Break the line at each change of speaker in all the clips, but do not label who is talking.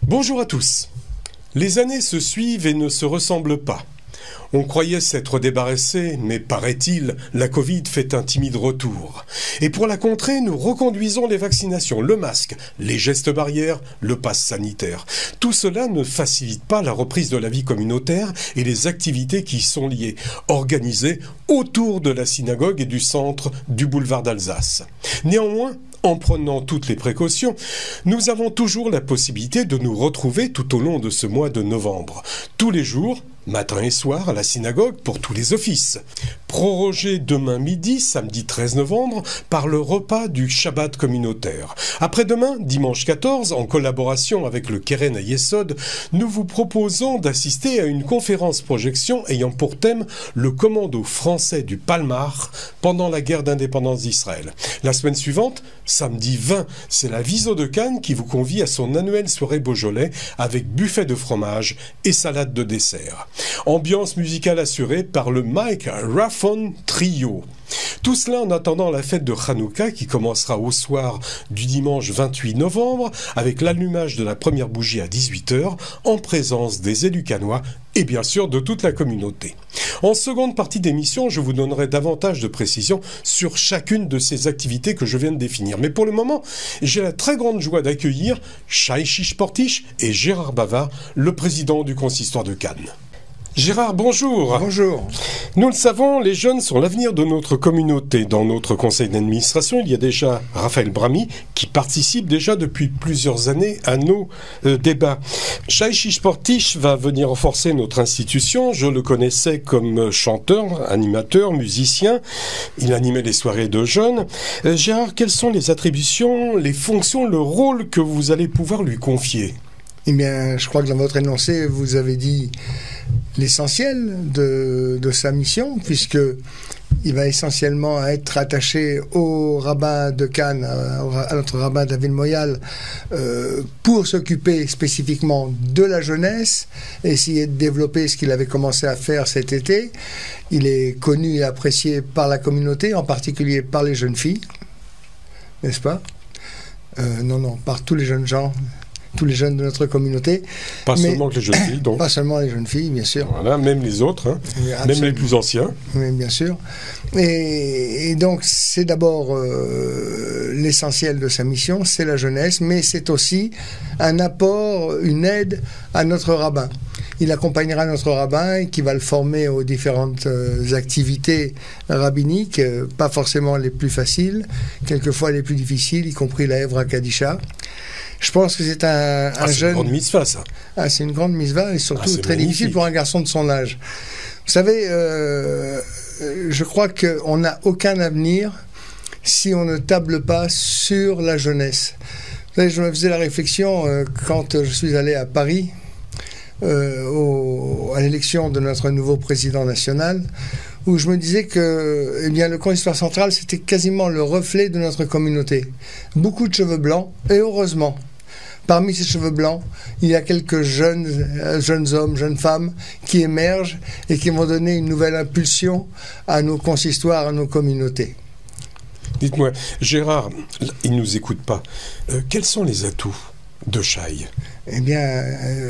Bonjour à tous. Les années se suivent et ne se ressemblent pas. On croyait s'être débarrassé, mais paraît-il, la Covid fait un timide retour. Et pour la contrer, nous reconduisons les vaccinations, le masque, les gestes barrières, le pass sanitaire. Tout cela ne facilite pas la reprise de la vie communautaire et les activités qui y sont liées, organisées autour de la synagogue et du centre du boulevard d'Alsace. Néanmoins, en prenant toutes les précautions, nous avons toujours la possibilité de nous retrouver tout au long de ce mois de novembre. Tous les jours, matin et soir, à la synagogue pour tous les offices. Prorogé demain midi, samedi 13 novembre, par le repas du Shabbat communautaire. Après-demain, dimanche 14, en collaboration avec le Keren Hayesod, nous vous proposons d'assister à une conférence-projection ayant pour thème le commando français du Palmar pendant la guerre d'indépendance d'Israël. La semaine suivante, samedi 20, c'est la Viso de Cannes qui vous convie à son annuelle soirée Beaujolais avec buffet de fromage et salade de dessert. Ambiance musicale assurée par le Mike Raffon Trio. Tout cela en attendant la fête de Hanouka qui commencera au soir du dimanche 28 novembre avec l'allumage de la première bougie à 18h en présence des élus cannois et bien sûr de toute la communauté. En seconde partie d'émission, je vous donnerai davantage de précisions sur chacune de ces activités que je viens de définir. Mais pour le moment, j'ai la très grande joie d'accueillir Shai Shishportish et Gérard Bavard, le président du consistoire de Cannes. Gérard, bonjour.
Bonjour.
Nous le savons, les jeunes sont l'avenir de notre communauté. Dans notre conseil d'administration, il y a déjà Raphaël Brami qui participe déjà depuis plusieurs années à nos débats. Shai Shishportish va venir renforcer notre institution. Je le connaissais comme chanteur, animateur, musicien. Il animait les soirées de jeunes. Gérard, quelles sont les attributions, les fonctions, le rôle que vous allez pouvoir lui confier ?
Eh bien, je crois que dans votre énoncé, vous avez dit l'essentiel de sa mission, puisque il va essentiellement être attaché au rabbin de Cannes, à notre rabbin David Moyal, pour s'occuper spécifiquement de la jeunesse, essayer de développer ce qu'il avait commencé à faire cet été. Il est connu et apprécié par la communauté, en particulier par les jeunes filles, n'est-ce pas ? Non, par tous les jeunes gens. Tous les jeunes de notre communauté.
Pas seulement que les jeunes filles, donc.
Pas seulement les jeunes filles, bien sûr.
Voilà, même les autres, hein. Même les plus anciens.
Oui, bien sûr. Et donc, c'est d'abord l'essentiel de sa mission, c'est la jeunesse, mais c'est aussi un apport, une aide à notre rabbin. Il accompagnera notre rabbin qui va le former aux différentes activités rabbiniques, pas forcément les plus faciles, quelquefois les plus difficiles, y compris la Evra Kadisha. Je pense que c'est un jeune...
C'est une grande mitzvah, ça.
C'est une grande mitzvah et surtout très difficile pour un garçon de son âge. Vous savez, je crois qu'on n'a aucun avenir si on ne table pas sur la jeunesse. Vous savez, je me faisais la réflexion quand je suis allé à Paris à l'élection de notre nouveau président national, où je me disais que le consistoire central, c'était quasiment le reflet de notre communauté. Beaucoup de cheveux blancs, et heureusement. Parmi ces cheveux blancs, il y a quelques jeunes hommes, jeunes femmes qui émergent et qui vont donner une nouvelle impulsion à nos consistoires, à nos communautés.
Dites-moi, Gérard, il ne nous écoute pas. Quels sont les atouts de Shai ?
Eh bien,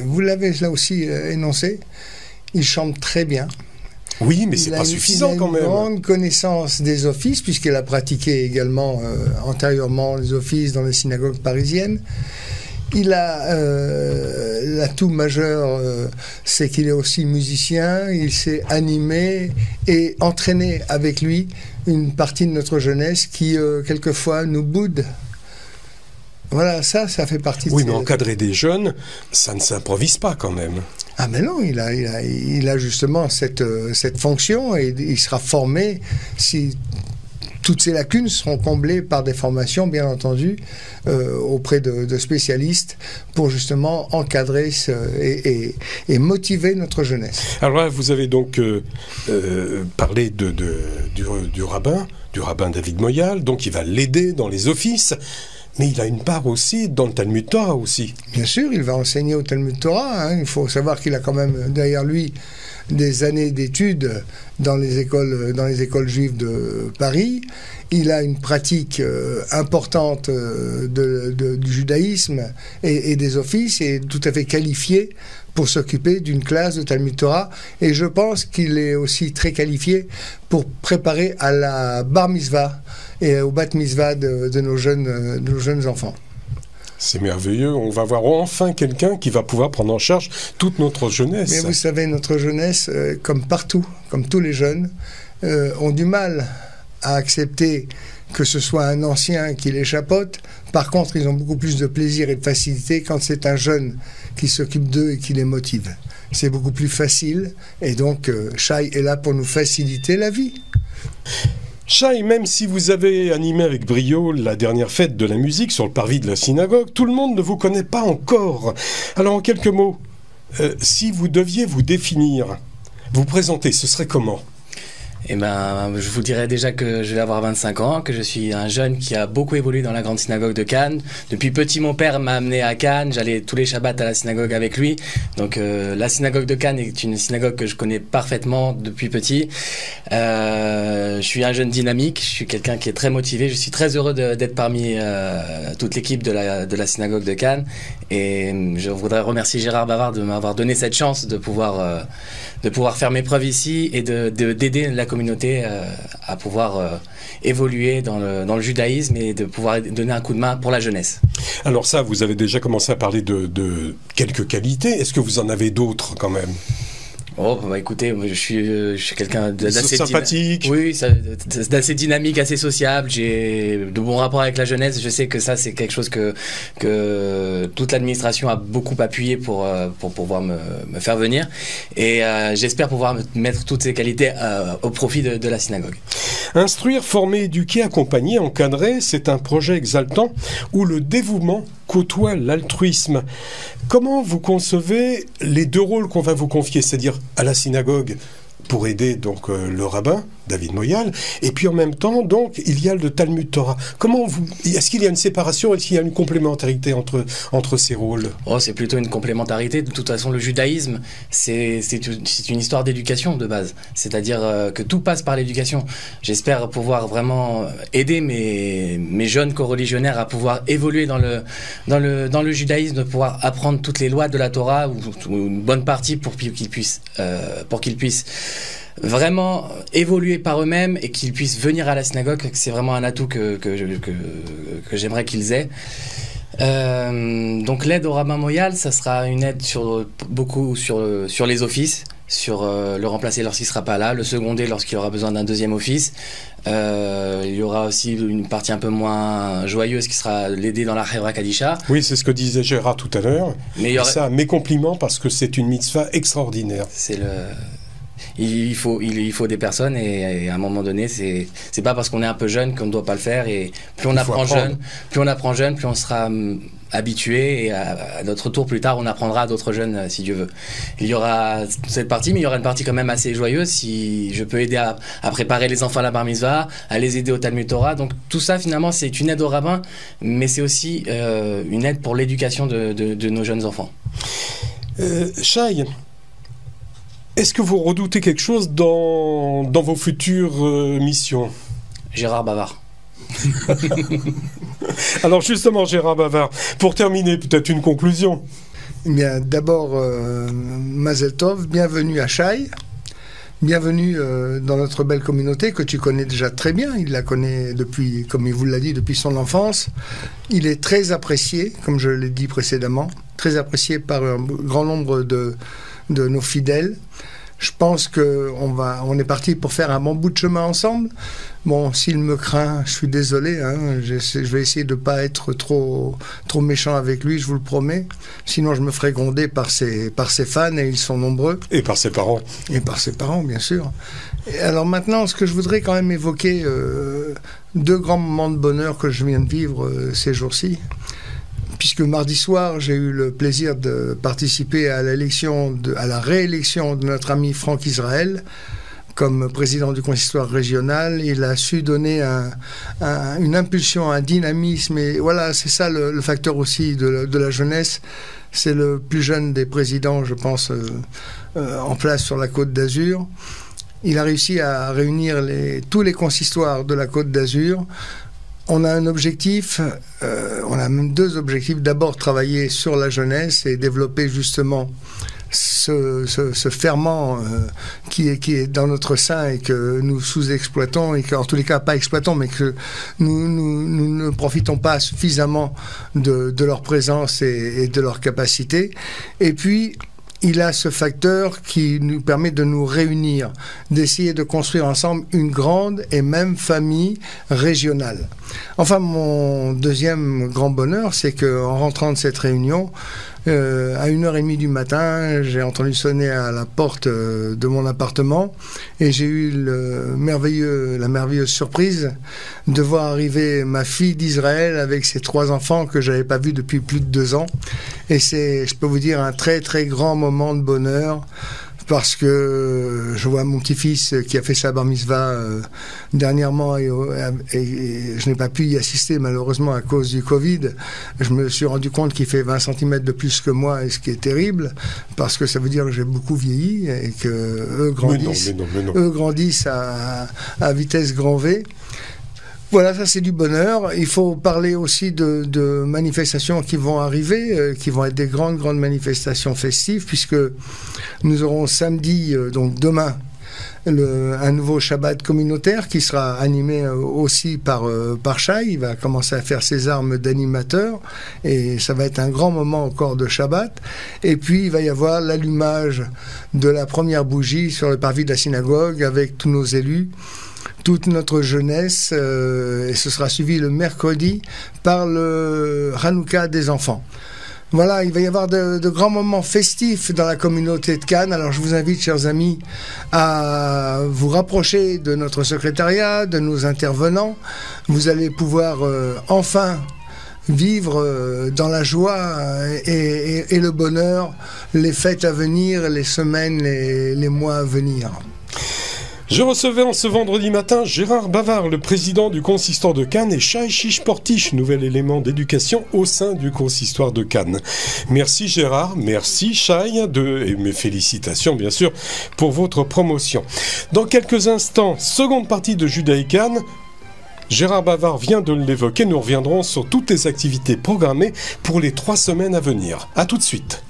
vous l'avez là aussi énoncé, il chante très bien.
Oui, mais c'est pas suffisant quand même.
Il a une grande connaissance des offices, puisqu'il a pratiqué également antérieurement les offices dans les synagogues parisiennes. Il a l'atout majeur, c'est qu'il est aussi musicien, il s'est animé et entraîné avec lui une partie de notre jeunesse qui, quelquefois, nous boude. Voilà, ça fait partie de...
Oui, mais encadrer des jeunes, ça ne s'improvise pas quand même.
Ah mais non, il a justement cette fonction et il sera formé si toutes ces lacunes seront comblées par des formations, bien entendu, auprès de spécialistes pour justement encadrer et motiver notre jeunesse.
Alors là, vous avez donc parlé du rabbin David Moyal, donc il va l'aider dans les offices. mais il a une part aussi dans le Talmud Torah aussi.
Bien sûr, il va enseigner au Talmud Torah. Il faut savoir qu'il a quand même derrière lui des années d'études dans les écoles juives de Paris. Il a une pratique importante du judaïsme et des offices, et tout à fait qualifié pour s'occuper d'une classe de Talmud Torah. Et je pense qu'il est aussi très qualifié pour préparer à la bar mitzvah et au bat mitzvah de nos jeunes enfants.
C'est merveilleux, on va voir enfin quelqu'un qui va pouvoir prendre en charge toute notre jeunesse.
Mais vous savez, notre jeunesse, comme partout, comme tous les jeunes, ont du mal à accepter que ce soit un ancien qui les chapeaute. Par contre, ils ont beaucoup plus de plaisir et de facilité quand c'est un jeune qui s'occupe d'eux et qui les motive. C'est beaucoup plus facile, et donc Shai est là pour nous faciliter la vie.
Shai, même si vous avez animé avec brio la dernière fête de la musique sur le parvis de la synagogue, tout le monde ne vous connaît pas encore. Alors en quelques mots, si vous deviez vous définir, vous présenter, ce serait comment ?
Eh ben, je vous dirais déjà que je vais avoir 25 ans, que je suis un jeune qui a beaucoup évolué dans la grande synagogue de Cannes. Depuis petit, mon père m'a amené à Cannes. J'allais tous les Shabbats à la synagogue avec lui. Donc, la synagogue de Cannes est une synagogue que je connais parfaitement depuis petit. Je suis un jeune dynamique. Je suis quelqu'un qui est très motivé. Je suis très heureux d'être parmi toute l'équipe de la synagogue de Cannes. Et je voudrais remercier Gérard Bavard de m'avoir donné cette chance de pouvoir faire mes preuves ici et d'aider la communauté à pouvoir évoluer dans le judaïsme et de pouvoir donner un coup de main pour la jeunesse.
Alors ça, vous avez déjà commencé à parler de quelques qualités. Est-ce que vous en avez d'autres quand même ?
Oh, bah écoutez, je suis quelqu'un d'assez
sympathique.
Oui, d'assez dynamique, assez sociable. J'ai de bons rapports avec la jeunesse. Je sais que ça, c'est quelque chose que toute l'administration a beaucoup appuyé pour pouvoir me faire venir. Et j'espère pouvoir mettre toutes ces qualités au profit de la synagogue.
Instruire, former, éduquer, accompagner, encadrer, c'est un projet exaltant où le dévouement côtoie l'altruisme. Comment vous concevez les deux rôles qu'on va vous confier, c'est-à-dire à la synagogue pour aider donc le rabbin David Moyal, et puis en même temps donc il y a le Talmud Torah. Est-ce qu'il y a une séparation, est-ce qu'il y a une complémentarité entre ces rôles ?
Oh, c'est plutôt une complémentarité. De toute façon, le judaïsme, c'est une histoire d'éducation de base. C'est-à-dire que tout passe par l'éducation. J'espère pouvoir vraiment aider mes jeunes coreligionnaires à pouvoir évoluer dans le judaïsme, de pouvoir apprendre toutes les lois de la Torah, ou une bonne partie pour qu'ils puissent vraiment évoluer par eux-mêmes et qu'ils puissent venir à la synagogue. C'est vraiment un atout que j'aimerais qu'ils aient. Donc l'aide au rabbin Moyal, ça sera une aide beaucoup sur les offices, sur le remplacer lorsqu'il ne sera pas là, le seconder lorsqu'il aura besoin d'un deuxième office. Il y aura aussi une partie un peu moins joyeuse qui sera l'aider dans la Chevra Kadisha.
Oui, c'est ce que disait Gérard tout à l'heure. Mais ça, mes compliments, parce que c'est une mitzvah extraordinaire.
Il faut des personnes, et à un moment donné, c'est pas parce qu'on est un peu jeune qu'on ne doit pas le faire. Et plus on apprend jeune, plus on sera habitué, et à notre tour plus tard on apprendra à d'autres jeunes, si Dieu veut. Il y aura cette partie, mais il y aura une partie quand même assez joyeuse si je peux aider à préparer les enfants à la bar mitzvah, à les aider au Talmud Torah. Donc tout ça finalement c'est une aide au rabbin, mais c'est aussi une aide pour l'éducation de nos jeunes enfants.
Shai, est-ce que vous redoutez quelque chose dans vos futures missions ?
Gérard Bavard.
Alors justement, Gérard Bavard, pour terminer, peut-être une conclusion.
Eh bien, d'abord, Mazel Tov, bienvenue à Shai, bienvenue dans notre belle communauté que tu connais déjà très bien. Il la connaît depuis, comme il vous l'a dit, depuis son enfance. Il est très apprécié, comme je l'ai dit précédemment, très apprécié par un grand nombre de nos fidèles. Je pense qu'on est parti pour faire un bon bout de chemin ensemble. Bon, s'il me craint, je suis désolé. Je vais essayer de ne pas être trop méchant avec lui, je vous le promets. Sinon, je me ferai gronder par ses fans, et ils sont nombreux.
Et par ses parents.
Et par ses parents, bien sûr. Et alors maintenant, ce que je voudrais quand même évoquer, deux grands moments de bonheur que je viens de vivre ces jours-ci. Puisque mardi soir, j'ai eu le plaisir de participer à la réélection de notre ami Franck Israël comme président du consistoire régional, il a su donner une impulsion, un dynamisme. Et voilà, c'est ça le facteur aussi de la jeunesse. C'est le plus jeune des présidents, je pense, en place sur la Côte d'Azur. Il a réussi à réunir tous les consistoires de la Côte d'Azur. On a un objectif, on a même deux objectifs. D'abord, travailler sur la jeunesse et développer justement ce ferment qui est dans notre sein et que nous sous-exploitons et qu'en tous les cas pas exploitons, mais que nous ne profitons pas suffisamment de leur présence et de leur capacité. Et puis il a ce facteur qui nous permet de nous réunir, d'essayer de construire ensemble une grande et même famille régionale. Enfin, mon deuxième grand bonheur, c'est qu'en rentrant de cette réunion, à 1h30 du matin, j'ai entendu sonner à la porte de mon appartement et j'ai eu la merveilleuse surprise de voir arriver ma fille d'Israël avec ses 3 enfants que j'avais pas vus depuis plus de 2 ans. Et c'est, je peux vous dire, un très très grand moment de bonheur, parce que je vois mon petit-fils qui a fait sa bar mitzvah dernièrement et je n'ai pas pu y assister malheureusement à cause du Covid. Je me suis rendu compte qu'il fait 20 cm de plus que moi, et ce qui est terrible, parce que ça veut dire que j'ai beaucoup vieilli et que eux grandissent à vitesse grand V. Voilà, ça c'est du bonheur. Il faut parler aussi de manifestations qui vont arriver, qui vont être des grandes manifestations festives, puisque nous aurons samedi, donc demain, un nouveau Shabbat communautaire qui sera animé aussi par Shai. Il va commencer à faire ses armes d'animateur et ça va être un grand moment encore de Shabbat. Et puis il va y avoir l'allumage de la première bougie sur le parvis de la synagogue avec tous nos élus, toute notre jeunesse, et ce sera suivi le mercredi par le Hanouka des enfants. Voilà, il va y avoir de grands moments festifs dans la communauté de Cannes. Alors je vous invite, chers amis, à vous rapprocher de notre secrétariat, de nos intervenants. Vous allez pouvoir enfin vivre dans la joie et le bonheur, les fêtes à venir, les semaines, les mois à venir.
Je recevais en ce vendredi matin Gérard Bavard, le président du consistoire de Cannes, et Shai Chish-Portish, nouvel élément d'éducation au sein du consistoire de Cannes. Merci Gérard, merci Shai, et mes félicitations bien sûr pour votre promotion. Dans quelques instants, seconde partie de Judaï-Cannes. Gérard Bavard vient de l'évoquer, nous reviendrons sur toutes les activités programmées pour les 3 semaines à venir. À tout de suite.